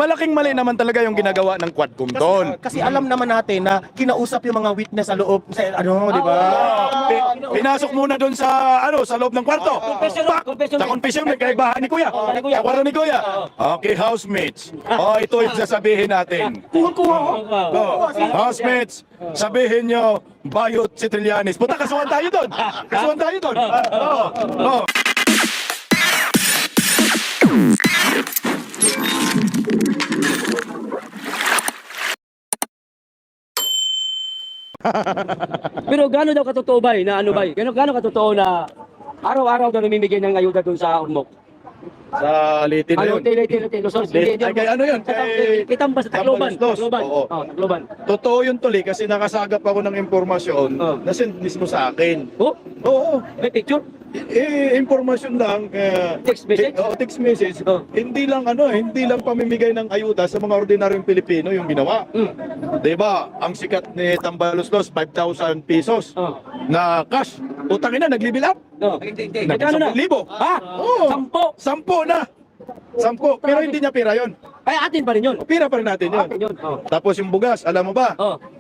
malaking mali naman talaga yung ginagawa ng Quadcom, tol. Kasi alam naman natin na kinausap yung mga witness sa loob, sa ano, di ba? Pinasok muna doon sa sa loob ng kwarto. Sa confession room kay bahay ni Kuya. Sa kwarto ni Kuya. Okay, housemates. Ito yung sasabihin natin. Housemates, sabihin nyo, Bayot si Trillanes. Puta, kasuhan tayo doon. Kasuhan tayo doon. Pero gaano daw katotoo ba na ano ba? Gaano katotoo na araw-araw daw namimigay ng ayuda doon sa Ugmok? Sa litin na yun. Ay, kay ano yun? Kitang ba sa Tacloban? Tambaluslos. Oo. Tacloban. Totoo yun, Tuli, kasi nakasagap ako ng impormasyon na send mismo sa akin. Oh, Oo. may picture? Impormasyon lang. Text message? Text message. Oh. Hindi lang pamimigay ng ayuda sa mga ordinaryong Pilipino yung ginawa. 'Di ba? Ang sikat ni Tambaluslos 5,000 pesos na cash. Utang ina, nag-level up. Magkano na? 10,000. Ha? Oo. 10? 10 na. 10. Pero hindi niya pera yun. Ay, atin pa rin yun. Pira pa rin natin yun. Atin yun. Tapos yung bugas, alam mo ba?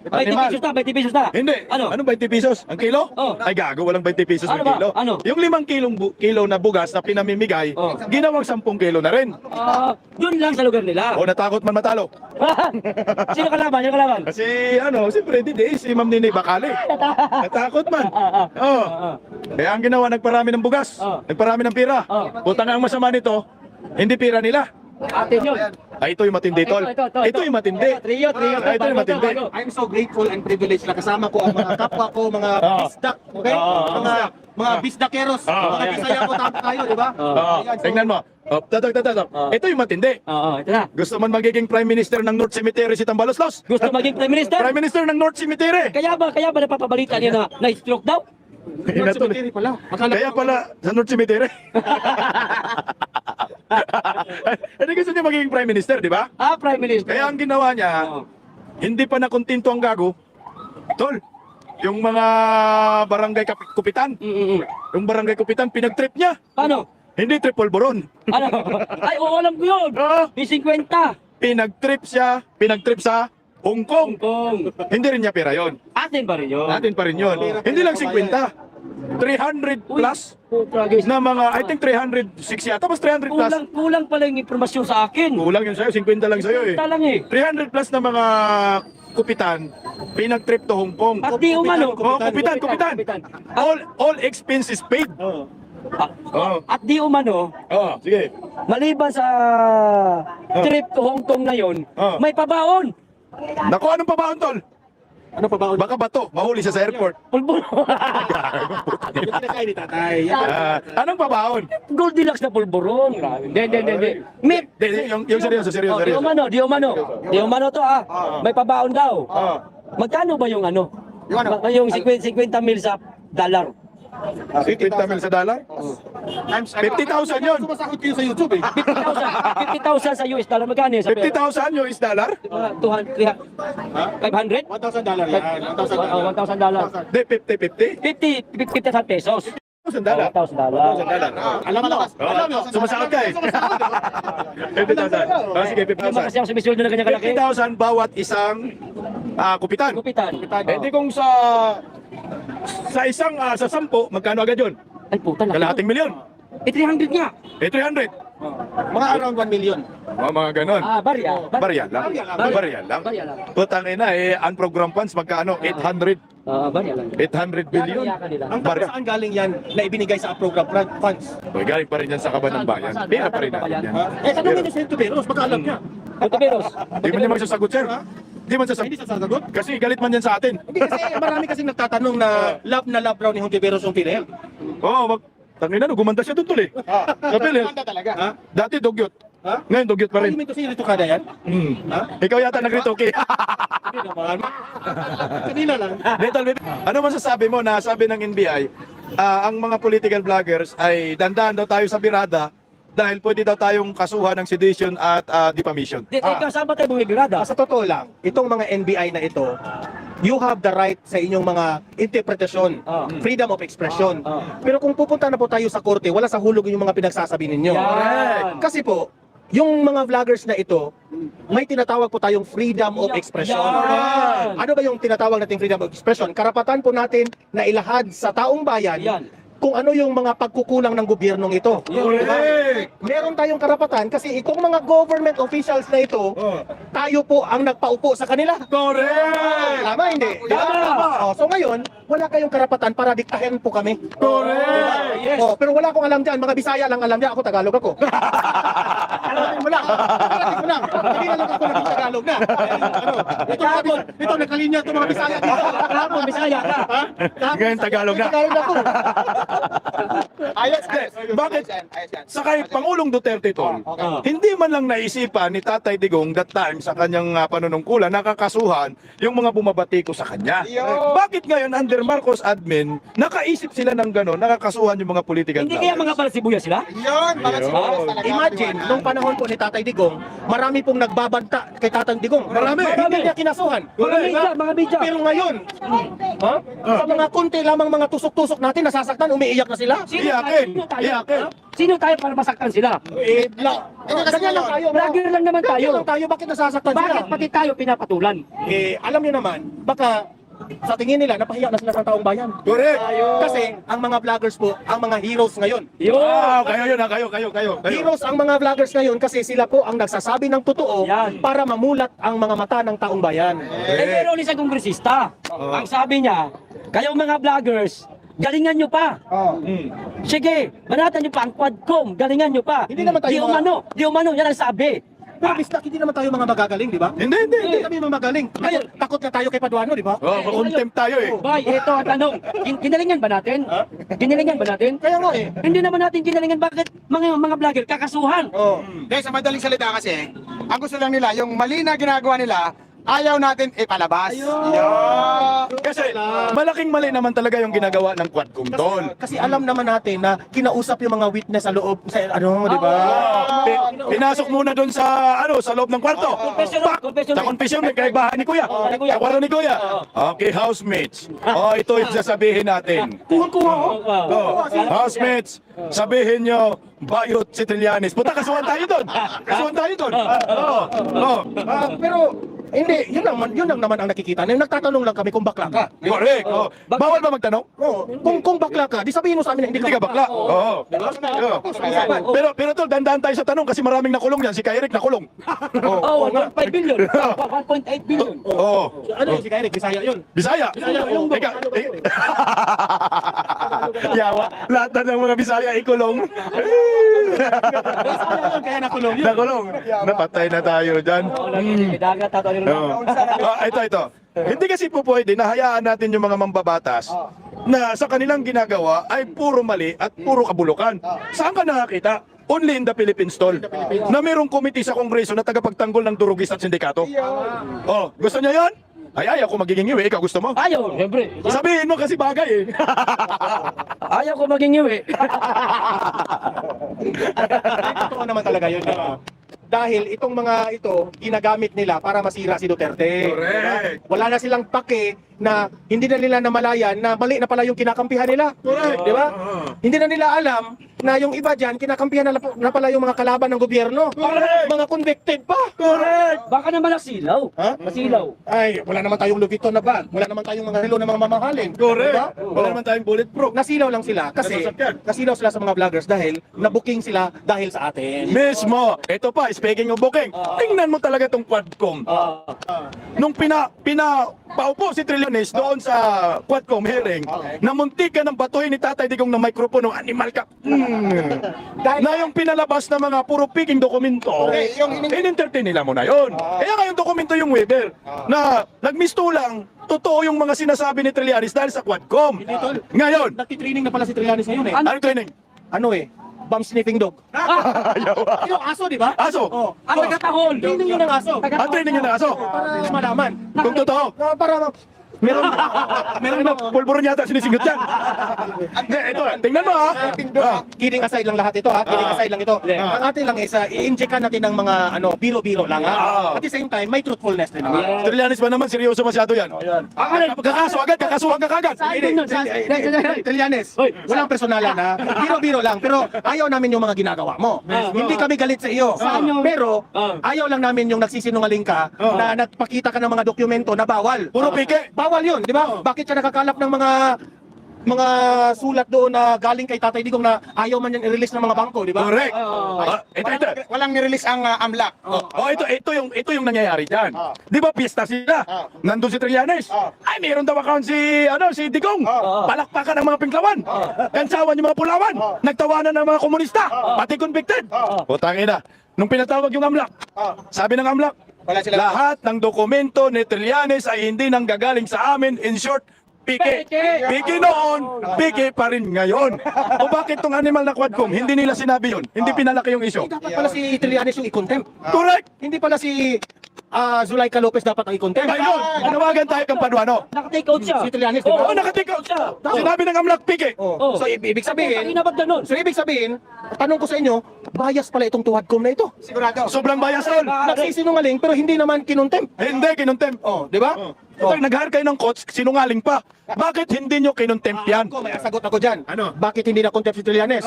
20 Animal. pesos na, 20 pesos na. Hindi. Ano? Anong 20 pesos? Ang kilo? Oh. Ay gago, walang 20 pesos Ano ang ba? kilo. Ano? Yung 5 kilo na bugas na pinamimigay, ginawang 10 kilo na rin. Yun lang sa lugar nila. O natakot man matalo. Sino kalaban? Sino kalaban? Kasi siyempre hindi si Ma'am Nini Bakali. Natakot man. Kaya ang ginawa, nagparami ng bugas, nagparami ng pira. Putang ang masama nito, hindi pira nila. Atin yun. Ay, ito yung matindi, tol. Ito yung matindi. Trio. Ito yung matindi. I'm so grateful and privileged na kasama ko ang mga kapwa ko, mga bisdak, okay? Mga bisdakeros, mga Bisaya ko tayo, di ba? Tingnan mo. Ito yung matindi. Ito na. Gusto man magiging Prime Minister ng North Cemetery si Tambaluslos? Gusto maging Prime Minister? Prime Minister ng North Cemetery. Kaya ba napapabalita niya na stroke daw? North Cemetery pala. Kaya pala sa North Cemetery. Hindi gusto niya magiging Prime Minister, di ba? Prime Minister. Kaya ang ginawa niya, hindi pa nakontinto ang gago. Tol, yung mga barangay kupitan, yung barangay kupitan, pinag-trip niya. Paano? Hindi triple boron. Ano? Ay, oo, alam ko yun. May 50. Pinag-trip sa Hong Kong. Hindi rin niya pera yun. Atin pa rin yun. Atin pa rin yun. Hindi lang 50. 300 plus Tragis. na mga, I think 306 yata, tapos 300 plus. Kulang pala yung impormasyon sa akin. Kulang yun sa'yo, 50 lang sa'yo eh. Talang eh. 300 plus na mga kupitan, pinag-trip to Hong Kong. At di umano. Kupitan. All expenses paid. At di umano, Sige. maliban sa trip to Hong Kong na yun, may pabaon. Naku, anong pabaon, tol? Ano pa ba? Baka bato, mahuli siya sa airport. Pulburo. Yung kinakain ni tatay. Anong pabaon? Goldilocks na pulburon. Hindi. May, Yung seryoso. di umano to May pabaon daw. Magkano ba yung ano? Yung 50 mil sa dollar. 50 mil sa dollar? 50,000 yun. Sumasakot kayo sa YouTube eh. 50,000 sa US dollar. Magkano yun? 50,000 US dollar? 200, 500? $1,000 yan. $1,000. $1,000. Di, 50. 50,000 pesos. $1,000 dollar. $1,000. Alam mo, Sumasakot ka eh. 50,000. Sige, Hindi ba kasi ako sumisweldo na ganyan kalaki? 50,000 bawat isang kupitan. Kupitan. Hindi kung sa isang sa 10, magkano agad yun? Ay puta na. Kalahating milyon. 300 nga. 300. mga around 1 million. Mga ganon. Barya. Barya lang. Barya lang. Putang ina unprogram funds magkano? 800. Barya lang. 800 billion. Ang tapos saan galing yan na ibinigay sa program funds? Galing pa rin yan sa kaban ng bayan. Pera pa rin natin yan. Sa namin ni Sento Beros, baka alam niya. Putuberos. Hindi man niya magsasagot, sir. Hindi man Hindi sasagot. sa sasagot? Kasi galit man yan sa atin. Hindi kasi marami kasing nagtatanong na love raw ni Hontiveros yung Pinel. Tangina no, gumanda siya doon tuloy. Kapil, talaga. Ha? dati dugyot. Ha? Ngayon dugyot pa rin. Ay, ito si Rito Kada yan? Ha? Ikaw yata nag-retoke. Hindi naman. Kanina lang. Little bit. Ano masasabi mo na sabi ng NBI, ang mga political vloggers ay dandan daw tayo sa birada dahil pwede daw tayong kasuhan ng sedition at defamation. Teka, saan ba tayo bumibirada? Sa totoo lang, itong mga NBI na ito, you have the right sa inyong mga interpretasyon, freedom of expression. Pero kung pupunta na po tayo sa korte, wala sa hulog yung mga pinagsasabi ninyo. Yan. Kasi po, yung mga vloggers na ito, may tinatawag po tayong freedom of expression. Yan. Ano ba yung tinatawag nating freedom of expression? Karapatan po natin na ilahad sa taong bayan Yan. kung ano yung mga pagkukulang ng gobyernong ito. Correct. Meron tayong karapatan kasi itong mga government officials na ito, tayo po ang nagpaupo sa kanila. Correct. Tama, hindi? Tama. So ngayon, wala kayong karapatan para diktahin po kami. Correct. Yes. Pero wala akong alam dyan, mga Bisaya lang alam niya, ako Tagalog ako. Alamin mo lang. Alamin mo lang. Hindi na lang ako naging Tagalog na. Ito nakalinya itong mga Bisaya dito. Kahapon, Bisaya ka. Ngayon Tagalog na. Tagalog ako. Ayos, bakit? Sa kay Pangulong Duterte tol, hindi man lang naisipan ni Tatay Digong that time sa kanyang panunungkulan nakakasuhan yung mga bumabatiko sa kanya. Bakit ngayon under Marcos admin nakaisip sila ng gano'n, nakakasuhan yung mga political Hindi kaya mga balasibuya sila? Imagine, nung panahon po ni Tatay Digong, marami pong nagbabanta kay Tatay Digong. Marami. Hindi niya kinasuhan. Mga bidya. Pero ngayon, sa mga konti lamang mga tusok-tusok natin, nasasaktan, umiiyak na sila. Iyakin, iyakin. Sino tayo para masaktan sila? Ganyan lang tayo. Vlogger lang naman tayo. Ganyan lang tayo. Bakit nasasaktan sila? Bakit pati tayo pinapatulan? Alam niyo naman, baka sa tingin nila, napahiya na sila sa taong bayan. Correct. Kasi ang mga vloggers po, ang mga heroes ngayon. Wow, kayo yun, kayo. Heroes ang mga vloggers ngayon kasi sila po ang nagsasabi ng totoo Yan. para mamulat ang mga mata ng taong bayan. Meron isang kongresista. Ang sabi niya, kayong mga vloggers, galingan nyo pa. Sige, manatan nyo pa ang Quadcom, galingan nyo pa. Hindi naman tayo Di umano, yan ang sabi. Pero bistak, hindi naman tayo mga magagaling, di ba? Hindi. Hindi kami mga magaling. Takot na tayo kay Paduano, di ba? Contempt tayo eh. Bay, ito ang tanong. Ginalingan ba natin? Ginalingan ba natin? Kaya nga eh. Hindi naman natin ginalingan. Bakit mga vlogger kakasuhan? Dahil sa madaling salita kasi, ang gusto lang nila, yung mali na ginagawa nila, ayaw natin ipalabas. Kasi malaking mali naman talaga yung ginagawa ng Quadcom tol. Kasi alam naman natin na kinausap yung mga witness sa loob, sa di ba? Pinasok muna doon sa sa loob ng kwarto. Confession. Sa confession may kaibahan ni Kuya. Sa kwarto ni Kuya. Okay, housemates. Ito yung sasabihin natin. Housemates, sabihin nyo, Bayot si Trillanes. Puta, kasuhan tayo doon. Pero hindi, yun lang naman ang nakikita. Nagtatanong lang kami kung bakla ka. Correct. Bawal ba magtanong? Kung bakla ka, di sabihin mo sa amin na Hindi ka bakla. Oo. Pero tol, dandan tayo sa tanong kasi maraming nakulong yan. Si Kairik nakulong. 1.5 billion. 1.8 billion. Oo. Ano yun, si Kairik, Bisaya yun. Bisaya. Ika. Yawa. Lahat na ng mga Bisaya ikulong. Bisaya yun, kaya nakulong yun. Nakulong. Napatay na tayo dyan. Dagat tato rin. Ito. Hindi kasi po pwede na hayaan natin yung mga mambabatas na sa kanilang ginagawa ay puro mali at puro kabulukan. Saan ka nakakita? Only in the Philippines, tol. Na mayroong committee sa Kongreso na tagapagtanggol ng durugis at sindikato. Gusto niya yan? Ayaw ko magiging iwi. Ikaw gusto mo? Ayaw, siyempre. Sabihin mo kasi bagay eh. Ayaw ko maging iwi. Totoo naman talaga yun. Dahil itong mga ito, ginagamit nila para masira si Duterte. Correct. Wala na silang pake na hindi na nila namalayan na mali na pala yung kinakampihan nila. Correct. Di ba? Hindi na nila alam na yung iba dyan, kinakampihan na pala yung mga kalaban ng gobyerno. Correct. Mga convicted pa. Correct. Baka naman nasilaw. Ha? Nasilaw. Ay, wala naman tayong Louis Vuitton na bag. Wala naman tayong mga relo na mga mamahalin. Correct. Diba? Wala naman tayong bulletproof. Nasilaw lang sila kasi Nasasakyan. nasilaw sila sa mga vloggers dahil nabuking sila dahil sa atin. Mismo. Ito pa, speaking of booking, tingnan mo talaga tong Quadcom. Nung paupo si Trillanes doon sa Quadcom hearing, namuntik ka ng batuhin ni Tatay Digong ng mikropono, animal ka. Na yung pinalabas na mga puro piking dokumento, in-entertain nila mo na yun. Kaya nga yung dokumento yung waiver, na nagmistulang, totoo yung mga sinasabi ni Trillanes dahil sa Quadcom. Ngayon, Nagtitraining na pala si Trillanes ngayon eh. ano training? Ano eh? Bomb sniffing dog. Yung aso, di ba? Aso. Oh. Ang tagatahol. Training yun ng aso. Training yun ng aso. Para malaman. Kung totoo. Para Meron, Meron na, pulburon yata sinisingot yan. Hindi, ito, tingnan mo ha. Kidding aside lang lahat ito ha. Kidding aside lang ito. Ang atin lang is i-injectan natin ng mga biro-biro lang ha. At the same time, may truthfulness din naman. Trillanes ba naman, seryoso masyado yan. Kakasuhan ka kagad. Trillanes, walang personalan ha. Biro-biro lang. Pero ayaw namin yung mga ginagawa mo. Hindi kami galit sa iyo. Pero ayaw lang namin yung nagsisinungaling ka na nagpakita ka ng mga dokumento na bawal. Puro pike. Bawal yun, di ba? Bakit ka nakakalap ng mga sulat doon na galing kay Tatay Digong na ayaw man yan i-release ng mga bangko, di ba? Correct. Ito. Walang nirelease ang AMLAC. Ito yung nangyayari dyan. Di ba piyesta sila? Nandun si Trillanes. Ay, meron daw account si Digong. Palakpakan ng mga pinklawan. Kansawan yung mga pulawan. Nagtawanan ng mga komunista. Pati convicted. Putang ina. Nung pinatawag yung AMLAC, sabi ng AMLAC, Wala sila. lahat ng dokumento ni Trillanes ay hindi nanggagaling sa amin. In short, pike. Pike noon, pike pa rin ngayon. O bakit tong animal na Quadcom, hindi nila sinabi yun? Hindi pinalaki yung issue. Dapat pala si Trillanes yung i-contempt. Correct! Hindi pala si Zulaika Lopez dapat ang i-contempt. Ayun, panawagan tayo kang paduano. Naka-take out siya. Si Trillanes, di ba? Oo, nakatik out siya. Sinabi ng AMLAC, pike. Oh. So ibig sabihin, Kanina ba't ganun? tanong ko sa inyo, bias pala itong Quadcom na ito. Sigurado. Sobrang bias tol. Nagsisinungaling pero hindi naman kinontempt. Hindi, kinontempt. Oh, di ba? Pag nag-hire kayo ng coach, sinungaling pa. Bakit hindi nyo kinontempt yan? Ako, may sagot ako dyan. Ano? Bakit hindi na contempt si Trillanes?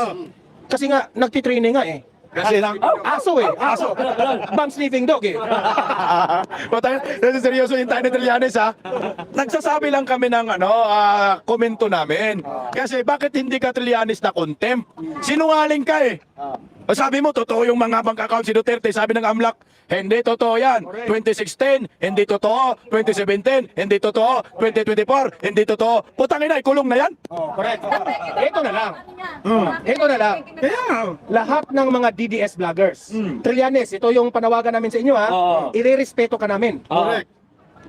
Kasi nga, nagtitraining nga eh. Kasi lang... Aso eh, aso. Bum sniffing dog eh. Kasi seryoso yung tayo ni Trillanes ha. Nagsasabi lang kami ng komento namin. Kasi bakit hindi ka Trillanes na contempt? Sinungaling ka eh. Sabi mo, totoo yung mga bank account si Duterte. Sabi ng AMLAC, hindi totoo yan. 2016, hindi totoo. 2017, hindi totoo. 2024, hindi totoo. Putang ina, ikulong na yan? Oh, correct. Ito na lang. Ito na lang. Lahat ng mga DDS vloggers. Trillanes, ito yung panawagan namin sa inyo ha. Irerespeto ka namin. Correct.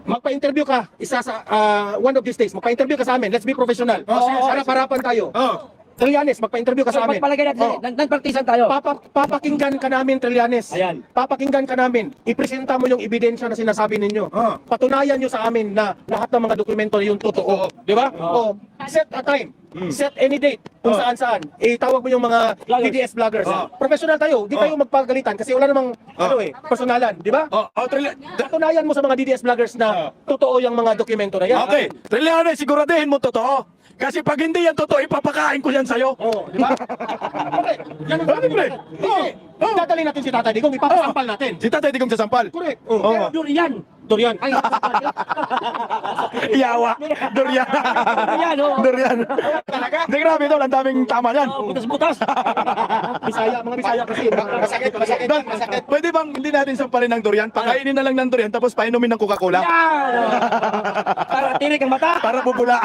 Magpa-interview ka, isa sa one of these days, magpa-interview ka sa amin. Let's be professional. Harap-harapan tayo. Trillanes, magpa-interview ka sa amin. Pagpalagay natin, nagpartisan tayo. Papakinggan ka namin, Trillanes. Ayan. Papakinggan ka namin. Ipresenta mo yung ebidensya na sinasabi ninyo. Patunayan nyo sa amin na lahat ng mga dokumento yung totoo. Di ba? Set a time. Set any date kung saan-saan. Itawag mo yung mga Vloggers. DDS vloggers. Professional tayo. Di tayo magpagalitan kasi wala namang personalan. Di ba? Patunayan mo sa mga DDS vloggers na totoo yung mga dokumento na yan. Okay, Trillanes, siguraduhin mo totoo. Kasi pag hindi yan totoo, ipapakain ko yan sa'yo. Di ba? Correct. Yan ang sabi Correct. Dadalhin natin si Tatay Digong. Ipapasampal natin. Si Tatay Digong sa sampal. Correct. Durian. Durian. Ay, Iyawa. Durian. Durian, oh. Durian. Hindi, grabe ito. Ang daming tama yan. Butas-butas. Mga Bisaya kasi. Masakit. Don, pwede bang hindi natin sampalin ng durian? Pakainin na lang ng durian tapos painumin ng Coca-Cola Yan. Para tirik ang mata. para bubula.